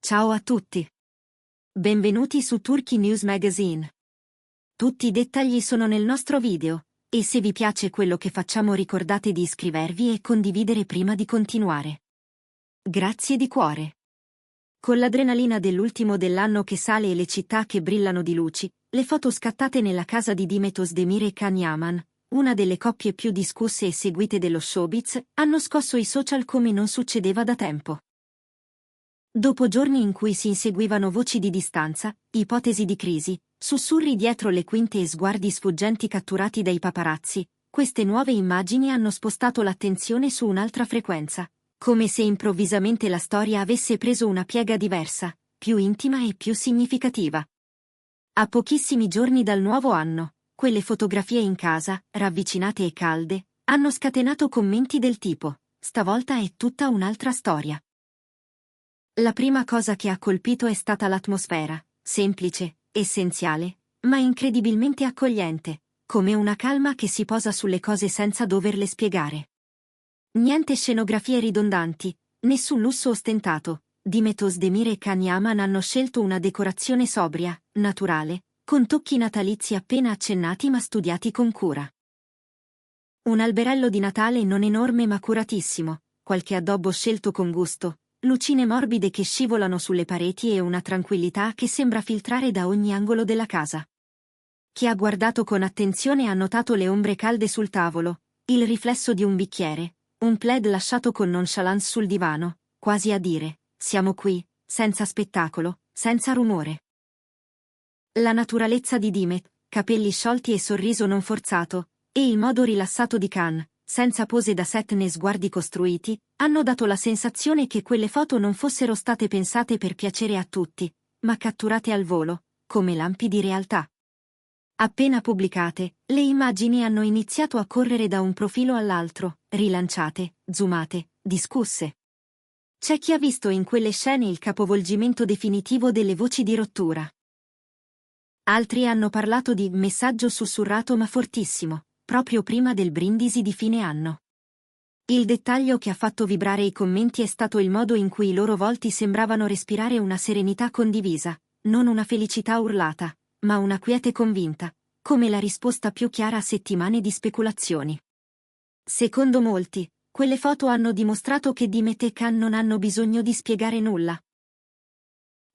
Ciao a tutti. Benvenuti su Turkey News Magazine. Tutti i dettagli sono nel nostro video, e se vi piace quello che facciamo ricordate di iscrivervi e condividere prima di continuare. Grazie di cuore. Con l'adrenalina dell'ultimo dell'anno che sale e le città che brillano di luci, le foto scattate nella casa di Demet Özdemir e Can Yaman, una delle coppie più discusse e seguite dello showbiz, hanno scosso i social come non succedeva da tempo. Dopo giorni in cui si inseguivano voci di distanza, ipotesi di crisi, sussurri dietro le quinte e sguardi sfuggenti catturati dai paparazzi, queste nuove immagini hanno spostato l'attenzione su un'altra frequenza, come se improvvisamente la storia avesse preso una piega diversa, più intima e più significativa. A pochissimi giorni dal nuovo anno, quelle fotografie in casa, ravvicinate e calde, hanno scatenato commenti del tipo: stavolta è tutta un'altra storia. La prima cosa che ha colpito è stata l'atmosfera, semplice, essenziale, ma incredibilmente accogliente, come una calma che si posa sulle cose senza doverle spiegare. Niente scenografie ridondanti, nessun lusso ostentato. Demet Özdemir e Can Yaman hanno scelto una decorazione sobria, naturale, con tocchi natalizi appena accennati ma studiati con cura. Un alberello di Natale non enorme ma curatissimo, qualche addobbo scelto con gusto, lucine morbide che scivolano sulle pareti e una tranquillità che sembra filtrare da ogni angolo della casa. Chi ha guardato con attenzione ha notato le ombre calde sul tavolo, il riflesso di un bicchiere, un plaid lasciato con nonchalance sul divano, quasi a dire: siamo qui, senza spettacolo, senza rumore. La naturalezza di Demet, capelli sciolti e sorriso non forzato, e il modo rilassato di Can, senza pose da set né sguardi costruiti, hanno dato la sensazione che quelle foto non fossero state pensate per piacere a tutti, ma catturate al volo, come lampi di realtà. Appena pubblicate, le immagini hanno iniziato a correre da un profilo all'altro, rilanciate, zoomate, discusse. C'è chi ha visto in quelle scene il capovolgimento definitivo delle voci di rottura. Altri hanno parlato di messaggio sussurrato ma fortissimo, proprio prima del brindisi di fine anno. Il dettaglio che ha fatto vibrare i commenti è stato il modo in cui i loro volti sembravano respirare una serenità condivisa, non una felicità urlata, ma una quiete convinta, come la risposta più chiara a settimane di speculazioni. Secondo molti, quelle foto hanno dimostrato che Demet e Can non hanno bisogno di spiegare nulla.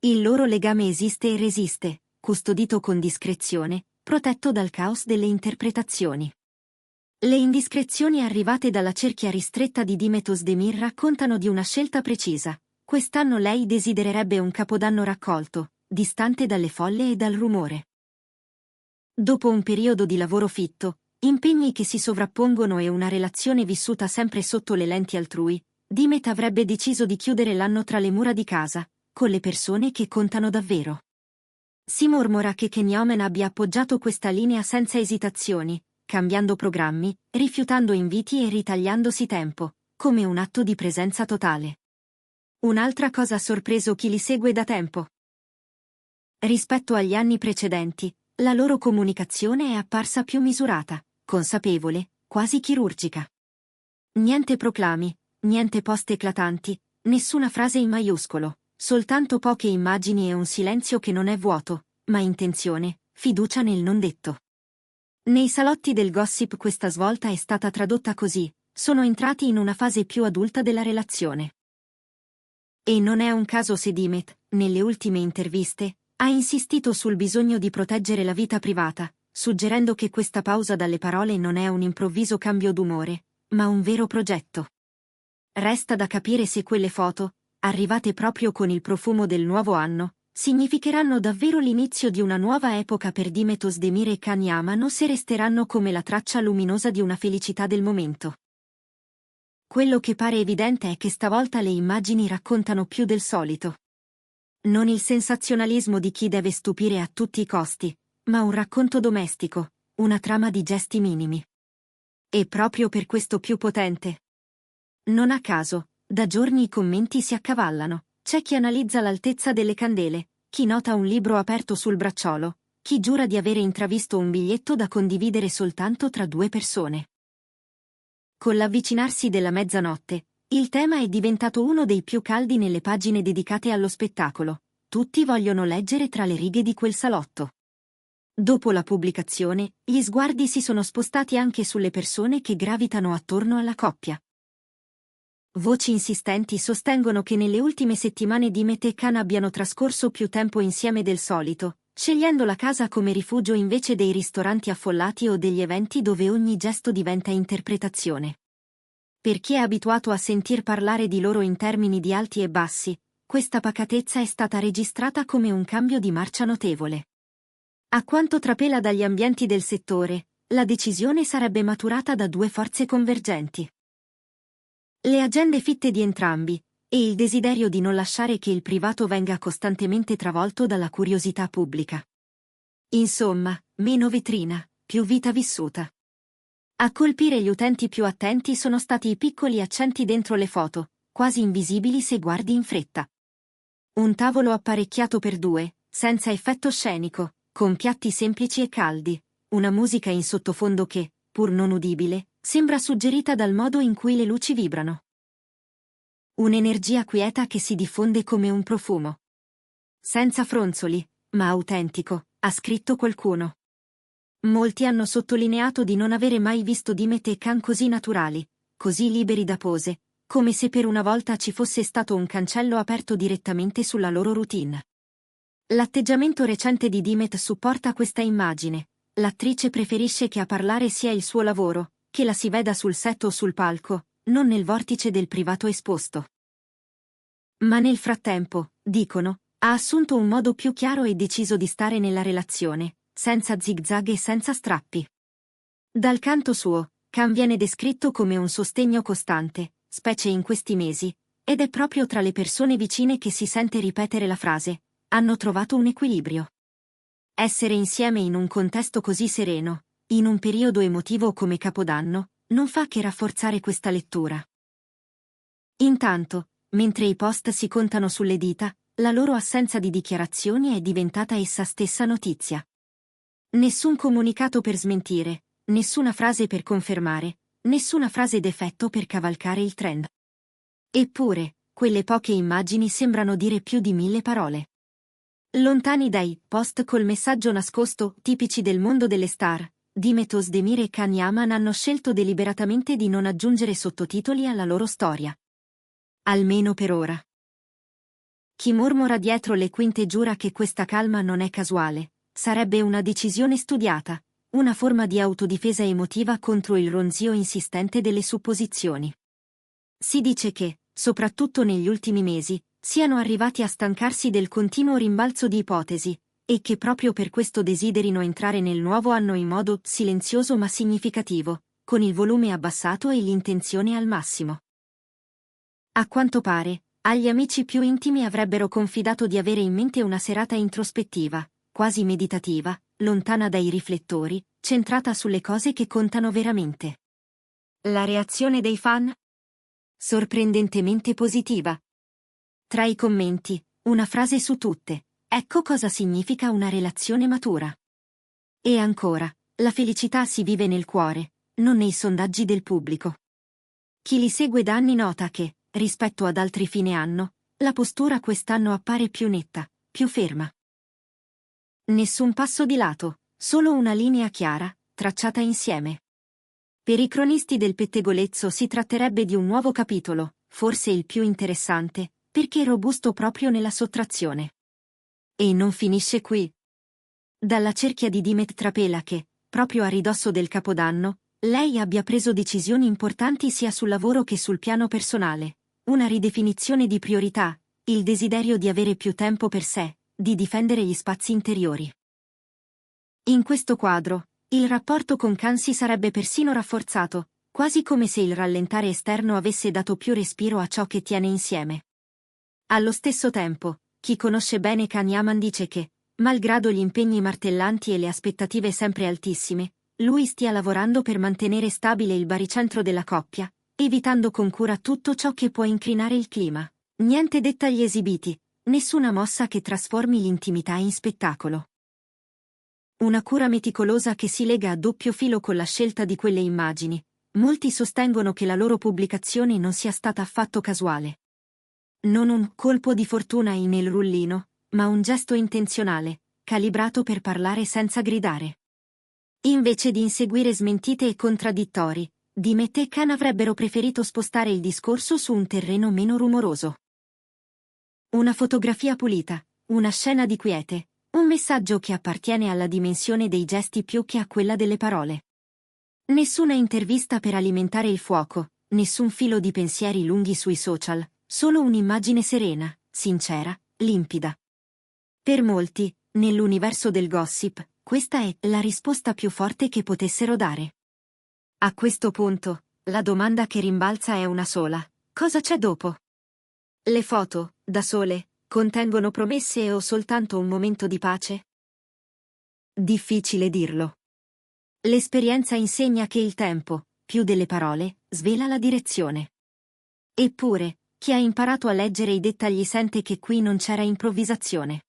Il loro legame esiste e resiste, custodito con discrezione, protetto dal caos delle interpretazioni. Le indiscrezioni arrivate dalla cerchia ristretta di Demet Özdemir raccontano di una scelta precisa. Quest'anno lei desidererebbe un capodanno raccolto, distante dalle folle e dal rumore. Dopo un periodo di lavoro fitto, impegni che si sovrappongono e una relazione vissuta sempre sotto le lenti altrui, Demet avrebbe deciso di chiudere l'anno tra le mura di casa, con le persone che contano davvero. Si mormora che Can Yaman abbia appoggiato questa linea senza esitazioni, cambiando programmi, rifiutando inviti e ritagliandosi tempo, come un atto di presenza totale. Un'altra cosa ha sorpreso chi li segue da tempo. Rispetto agli anni precedenti, la loro comunicazione è apparsa più misurata, consapevole, quasi chirurgica. Niente proclami, niente post eclatanti, nessuna frase in maiuscolo, soltanto poche immagini e un silenzio che non è vuoto, ma intenzione, fiducia nel non detto. Nei salotti del gossip questa svolta è stata tradotta così: sono entrati in una fase più adulta della relazione. E non è un caso se Demet, nelle ultime interviste, ha insistito sul bisogno di proteggere la vita privata, suggerendo che questa pausa dalle parole non è un improvviso cambio d'umore, ma un vero progetto. Resta da capire se quelle foto, arrivate proprio con il profumo del nuovo anno, significheranno davvero l'inizio di una nuova epoca per Demet Özdemir e Can Yaman o se resteranno come la traccia luminosa di una felicità del momento. Quello che pare evidente è che stavolta le immagini raccontano più del solito. Non il sensazionalismo di chi deve stupire a tutti i costi, ma un racconto domestico, una trama di gesti minimi. E proprio per questo più potente. Non a caso, da giorni i commenti si accavallano. C'è chi analizza l'altezza delle candele, chi nota un libro aperto sul bracciolo, chi giura di avere intravisto un biglietto da condividere soltanto tra due persone. Con l'avvicinarsi della mezzanotte, Il tema è diventato uno dei più caldi nelle pagine dedicate allo spettacolo. Tutti vogliono leggere tra le righe di quel salotto. Dopo la pubblicazione, gli sguardi si sono spostati anche sulle persone che gravitano attorno alla coppia. Voci insistenti sostengono che nelle ultime settimane Dimet e Khan abbiano trascorso più tempo insieme del solito, scegliendo la casa come rifugio invece dei ristoranti affollati o degli eventi dove ogni gesto diventa interpretazione. Per chi è abituato a sentir parlare di loro in termini di alti e bassi, questa pacatezza è stata registrata come un cambio di marcia notevole. A quanto trapela dagli ambienti del settore, la decisione sarebbe maturata da due forze convergenti. Le agende fitte di entrambi, e il desiderio di non lasciare che il privato venga costantemente travolto dalla curiosità pubblica. Insomma, meno vetrina, più vita vissuta. A colpire gli utenti più attenti sono stati i piccoli accenti dentro le foto, quasi invisibili se guardi in fretta. Un tavolo apparecchiato per due, senza effetto scenico, con piatti semplici e caldi, una musica in sottofondo che, pur non udibile, sembra suggerita dal modo in cui le luci vibrano. Un'energia quieta che si diffonde come un profumo. Senza fronzoli, ma autentico, ha scritto qualcuno. Molti hanno sottolineato di non avere mai visto Dimet e Khan così naturali, così liberi da pose, come se per una volta ci fosse stato un cancello aperto direttamente sulla loro routine. L'atteggiamento recente di Dimet supporta questa immagine. L'attrice preferisce che a parlare sia il suo lavoro, che la si veda sul set o sul palco, non nel vortice del privato esposto. Ma nel frattempo, dicono, ha assunto un modo più chiaro e deciso di stare nella relazione, senza zigzag e senza strappi. Dal canto suo, Khan viene descritto come un sostegno costante, specie in questi mesi, ed è proprio tra le persone vicine che si sente ripetere la frase: hanno trovato un equilibrio. Essere insieme in un contesto così sereno, in un periodo emotivo come Capodanno, non fa che rafforzare questa lettura. Intanto, mentre i post si contano sulle dita, la loro assenza di dichiarazioni è diventata essa stessa notizia. Nessun comunicato per smentire, nessuna frase per confermare, nessuna frase d'effetto per cavalcare il trend. Eppure, quelle poche immagini sembrano dire più di 1000 parole. Lontani dai post col messaggio nascosto, tipici del mondo delle star, Dimet Özdemir e Can Yaman hanno scelto deliberatamente di non aggiungere sottotitoli alla loro storia. Almeno per ora. Chi mormora dietro le quinte giura che questa calma non è casuale. Sarebbe una decisione studiata, una forma di autodifesa emotiva contro il ronzio insistente delle supposizioni. Si dice che, soprattutto negli ultimi mesi, siano arrivati a stancarsi del continuo rimbalzo di ipotesi, e che proprio per questo desiderino entrare nel nuovo anno in modo silenzioso ma significativo, con il volume abbassato e l'intenzione al massimo. A quanto pare, agli amici più intimi avrebbero confidato di avere in mente una serata introspettiva, quasi meditativa, lontana dai riflettori, centrata sulle cose che contano veramente. La reazione dei fan? Sorprendentemente positiva. Tra i commenti, una frase su tutte: ecco cosa significa una relazione matura. E ancora, la felicità si vive nel cuore, non nei sondaggi del pubblico. Chi li segue da anni nota che, rispetto ad altri fine anno, la postura quest'anno appare più netta, più ferma. Nessun passo di lato, solo una linea chiara, tracciata insieme. Per i cronisti del pettegolezzo si tratterebbe di un nuovo capitolo, forse il più interessante, perché robusto proprio nella sottrazione. E non finisce qui. Dalla cerchia di Dimet trapela che, proprio a ridosso del Capodanno, lei abbia preso decisioni importanti sia sul lavoro che sul piano personale, una ridefinizione di priorità, il desiderio di avere più tempo per sé, di difendere gli spazi interiori. In questo quadro, il rapporto con Khan si sarebbe persino rafforzato, quasi come se il rallentare esterno avesse dato più respiro a ciò che tiene insieme. Allo stesso tempo, chi conosce bene Can Yaman dice che, malgrado gli impegni martellanti e le aspettative sempre altissime, lui stia lavorando per mantenere stabile il baricentro della coppia, evitando con cura tutto ciò che può incrinare il clima. Niente dettagli esibiti, nessuna mossa che trasformi l'intimità in spettacolo. Una cura meticolosa che si lega a doppio filo con la scelta di quelle immagini, molti sostengono che la loro pubblicazione non sia stata affatto casuale. Non un colpo di fortuna nel rullino, ma un gesto intenzionale, calibrato per parlare senza gridare. Invece di inseguire smentite e contraddittori, Dimet e Khan avrebbero preferito spostare il discorso su un terreno meno rumoroso. Una fotografia pulita, una scena di quiete, un messaggio che appartiene alla dimensione dei gesti più che a quella delle parole. Nessuna intervista per alimentare il fuoco, nessun filo di pensieri lunghi sui social, solo un'immagine serena, sincera, limpida. Per molti, nell'universo del gossip, questa è la risposta più forte che potessero dare. A questo punto, la domanda che rimbalza è una sola: cosa c'è dopo? Le foto, da sole, contengono promesse o soltanto un momento di pace? Difficile dirlo. L'esperienza insegna che il tempo, più delle parole, svela la direzione. Eppure, chi ha imparato a leggere i dettagli sente che qui non c'era improvvisazione.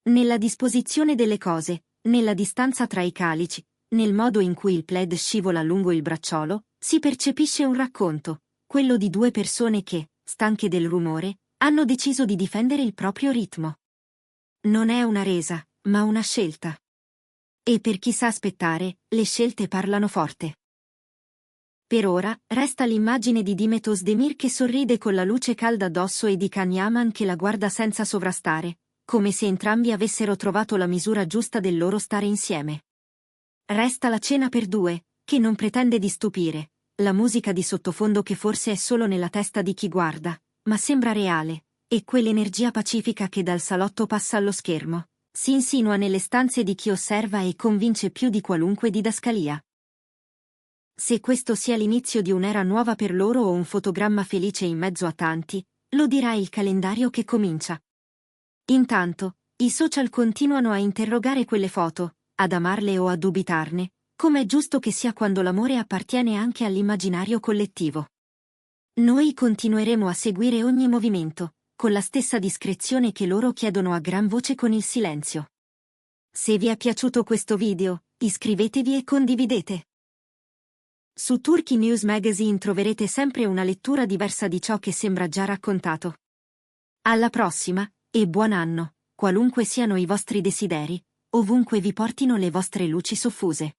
Nella disposizione delle cose, nella distanza tra i calici, nel modo in cui il plaid scivola lungo il bracciolo, si percepisce un racconto, quello di due persone che, stanche del rumore, hanno deciso di difendere il proprio ritmo. Non è una resa, ma una scelta. E per chi sa aspettare, le scelte parlano forte. Per ora, resta l'immagine di Dimet Özdemir che sorride con la luce calda addosso e di Can Yaman che la guarda senza sovrastare, come se entrambi avessero trovato la misura giusta del loro stare insieme. Resta la cena per due, che non pretende di stupire, la musica di sottofondo che forse è solo nella testa di chi guarda, ma sembra reale, e quell'energia pacifica che dal salotto passa allo schermo, si insinua nelle stanze di chi osserva e convince più di qualunque didascalia. Se questo sia l'inizio di un'era nuova per loro o un fotogramma felice in mezzo a tanti, lo dirà il calendario che comincia. Intanto, i social continuano a interrogare quelle foto, ad amarle o a dubitarne, come è giusto che sia quando l'amore appartiene anche all'immaginario collettivo. Noi continueremo a seguire ogni movimento, con la stessa discrezione che loro chiedono a gran voce con il silenzio. Se vi è piaciuto questo video, iscrivetevi e condividete. Su Turkey News Magazine troverete sempre una lettura diversa di ciò che sembra già raccontato. Alla prossima, e buon anno, qualunque siano i vostri desideri, ovunque vi portino le vostre luci soffuse.